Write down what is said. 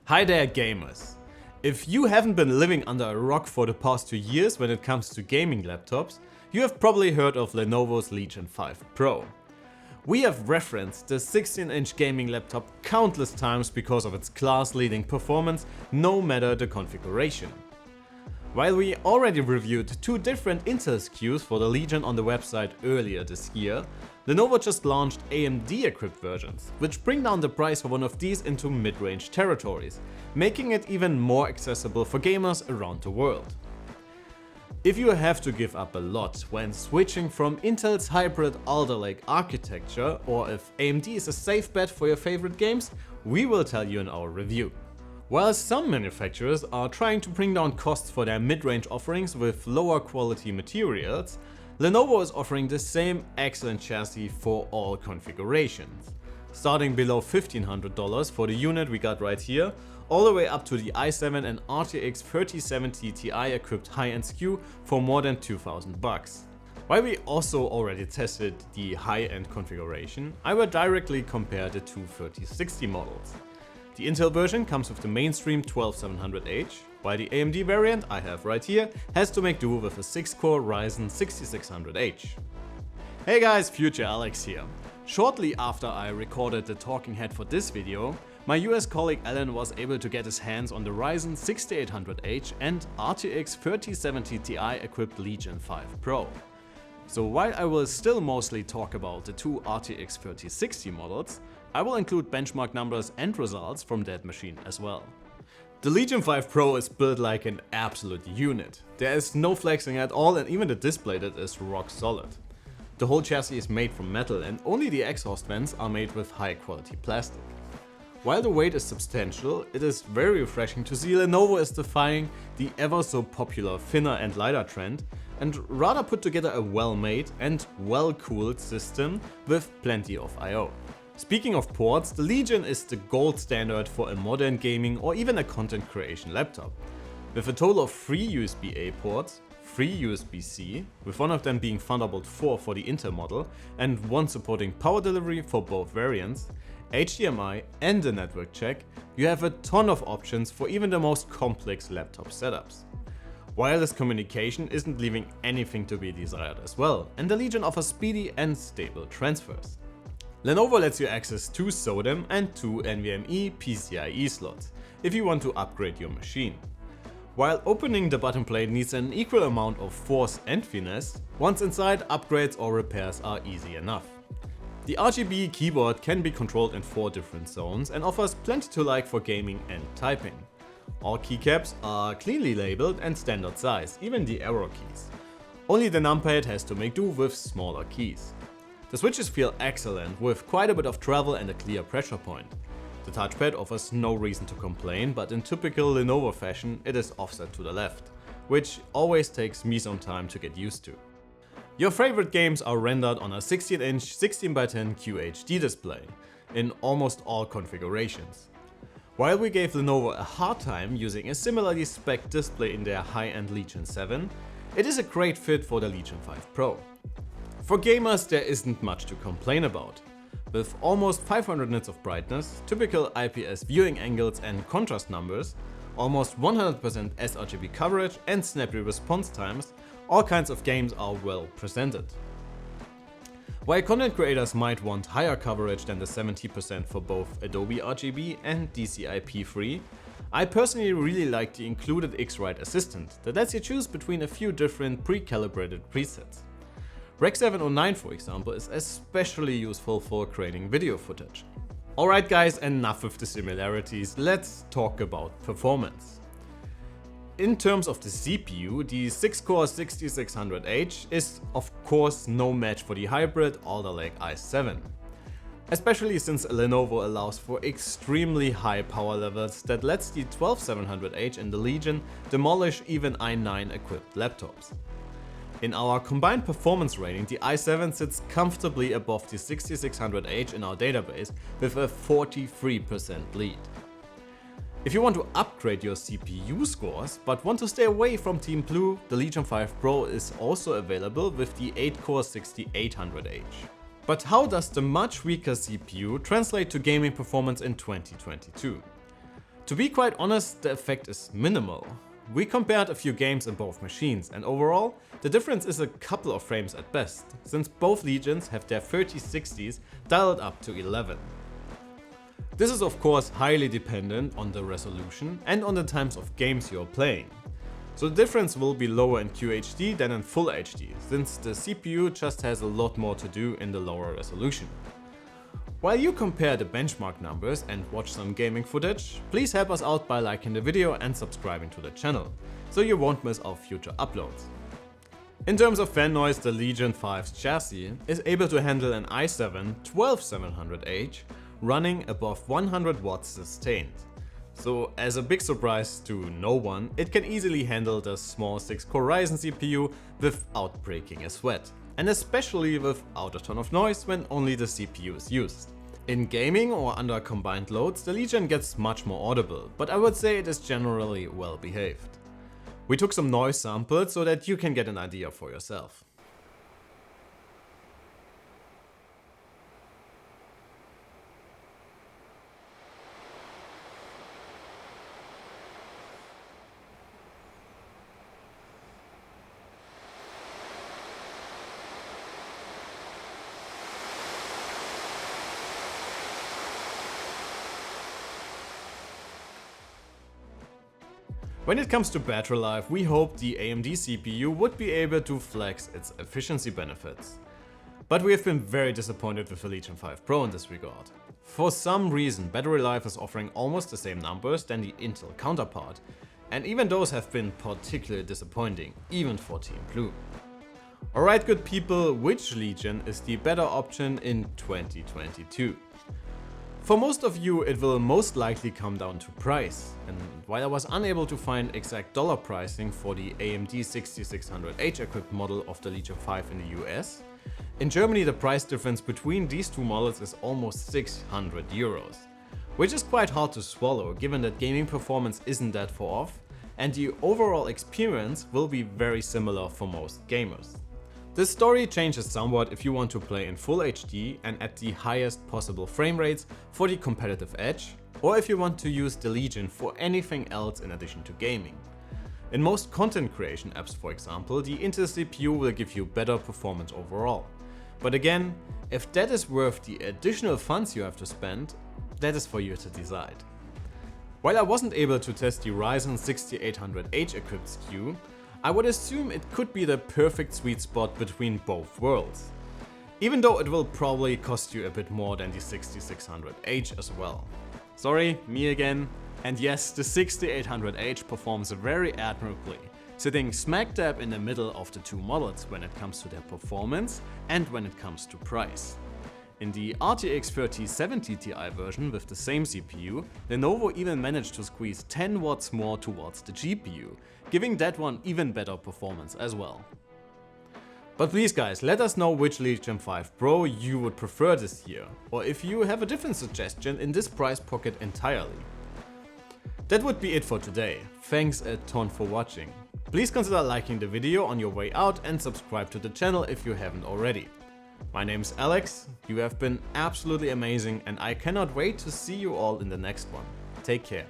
Hi there gamers! If you haven't been living under a rock for the past 2 years when it comes to gaming laptops, you have probably heard of Lenovo's Legion 5 Pro. We have referenced the 16-inch gaming laptop countless times because of its class-leading performance, no matter the configuration. While we already reviewed 2 different Intel SKUs for the Legion on the website earlier this year, Lenovo just launched AMD equipped versions, which bring down the price for one of these into mid-range territories, making it even more accessible for gamers around the world. If you have to give up a lot when switching from Intel's hybrid Alder-like architecture, or if AMD is a safe bet for your favorite games, we will tell you in our review. While some manufacturers are trying to bring down costs for their mid-range offerings with lower quality materials, Lenovo is offering the same excellent chassis for all configurations. Starting below $1,500 for the unit we got right here, all the way up to the i7 and RTX 3070 Ti equipped high-end SKU for more than $2,000. While we also already tested the high-end configuration, I will directly compare the two 3060 models. The Intel version comes with the mainstream 12700H, while the AMD variant I have right here has to make do with a 6-core Ryzen 6600H. Hey guys, Future Alex here. Shortly after I recorded the talking head for this video, my US colleague Alan was able to get his hands on the Ryzen 6800H and RTX 3070 Ti equipped Legion 5 Pro. So while I will still mostly talk about the two RTX 3060 models, I will include benchmark numbers and results from that machine as well. The Legion 5 Pro is built like an absolute unit. There is no flexing at all, and even the display that is rock solid. The whole chassis is made from metal and only the exhaust vents are made with high quality plastic. While the weight is substantial, it is very refreshing to see Lenovo is defying the ever so popular thinner and lighter trend and rather put together a well-made and well-cooled system with plenty of I/O. Speaking of ports, the Legion is the gold standard for a modern gaming or even a content creation laptop. With a total of 3 USB-A ports, 3 USB-C, with one of them being Thunderbolt 4 for the Intel model and one supporting power delivery for both variants, HDMI and a network check, you have a ton of options for even the most complex laptop setups. Wireless communication isn't leaving anything to be desired as well, and the Legion offers speedy and stable transfers. Lenovo lets you access 2 SODIMM and 2 NVMe PCIe slots if you want to upgrade your machine. While opening the button plate needs an equal amount of force and finesse, once inside, upgrades or repairs are easy enough. The RGB keyboard can be controlled in 4 different zones and offers plenty to like for gaming and typing. All keycaps are cleanly labeled and standard size, even the arrow keys. Only the numpad has to make do with smaller keys. The switches feel excellent, with quite a bit of travel and a clear pressure point. The touchpad offers no reason to complain, but in typical Lenovo fashion it is offset to the left, which always takes me some time to get used to. Your favorite games are rendered on a 16-inch 16x10 QHD display, in almost all configurations. While we gave Lenovo a hard time using a similarly spec'd display in their high-end Legion 7, it is a great fit for the Legion 5 Pro. For gamers there isn't much to complain about. With almost 500 nits of brightness, typical IPS viewing angles and contrast numbers, almost 100% sRGB coverage and snappy response times, all kinds of games are well presented. While content creators might want higher coverage than the 70% for both Adobe RGB and DCI-P3, I personally really like the included X-Rite Assistant that lets you choose between a few different pre-calibrated presets. Rec 709, for example, is especially useful for creating video footage. Alright guys, enough with the similarities, let's talk about performance. In terms of the CPU, the 6-core 6600H is of course no match for the hybrid Alder Lake i7. Especially since Lenovo allows for extremely high power levels that lets the 12700H in the Legion demolish even i9 equipped laptops. In our combined performance rating, the i7 sits comfortably above the 6600H in our database with a 43% lead. If you want to upgrade your CPU scores but want to stay away from Team Blue, the Legion 5 Pro is also available with the 8-core 6800H. But how does the much weaker CPU translate to gaming performance in 2022? To be quite honest, the effect is minimal. We compared a few games in both machines, and overall, the difference is a couple of frames at best, since both Legions have their 3060s dialed up to 11. This is of course highly dependent on the resolution and on the times of games you are playing. So the difference will be lower in QHD than in Full HD, since the CPU just has a lot more to do in the lower resolution. While you compare the benchmark numbers and watch some gaming footage, please help us out by liking the video and subscribing to the channel, so you won't miss our future uploads. In terms of fan noise, the Legion 5's chassis is able to handle an i7-12700H running above 100 watts sustained. So as a big surprise to no one, it can easily handle the small 6-core Ryzen CPU without breaking a sweat, and especially without a ton of noise when only the CPU is used. In gaming or under combined loads, the Legion gets much more audible, but I would say it is generally well behaved. We took some noise samples so that you can get an idea for yourself. When it comes to battery life, we hoped the AMD CPU would be able to flex its efficiency benefits. But we have been very disappointed with the Legion 5 Pro in this regard. For some reason, battery life is offering almost the same numbers than the Intel counterpart, and even those have been particularly disappointing, even for Team Blue. Alright good people, which Legion is the better option in 2022? For most of you, it will most likely come down to price, and while I was unable to find exact dollar pricing for the AMD 6600H equipped model of the Legion 5 in the US, in Germany the price difference between these two models is almost 600 euros, which is quite hard to swallow given that gaming performance isn't that far off, and the overall experience will be very similar for most gamers. This story changes somewhat if you want to play in Full HD and at the highest possible frame rates for the competitive edge, or if you want to use the Legion for anything else in addition to gaming. In most content creation apps, for example, the Intel CPU will give you better performance overall. But again, if that is worth the additional funds you have to spend, that is for you to decide. While I wasn't able to test the Ryzen 6800H equipped SKU, I would assume it could be the perfect sweet spot between both worlds. Even though it will probably cost you a bit more than the 6600H as well. Sorry, me again. And yes, the 6800H performs very admirably, sitting smack dab in the middle of the two models when it comes to their performance and when it comes to price. In the RTX 3070 Ti version with the same CPU, Lenovo even managed to squeeze 10 watts more towards the GPU, giving that one even better performance as well. But please guys, let us know which Legion 5 Pro you would prefer this year, or if you have a different suggestion in this price pocket entirely. That would be it for today. Thanks a ton for watching. Please consider liking the video on your way out and subscribe to the channel if you haven't already. My name's Alex, you have been absolutely amazing and I cannot wait to see you all in the next one. Take care.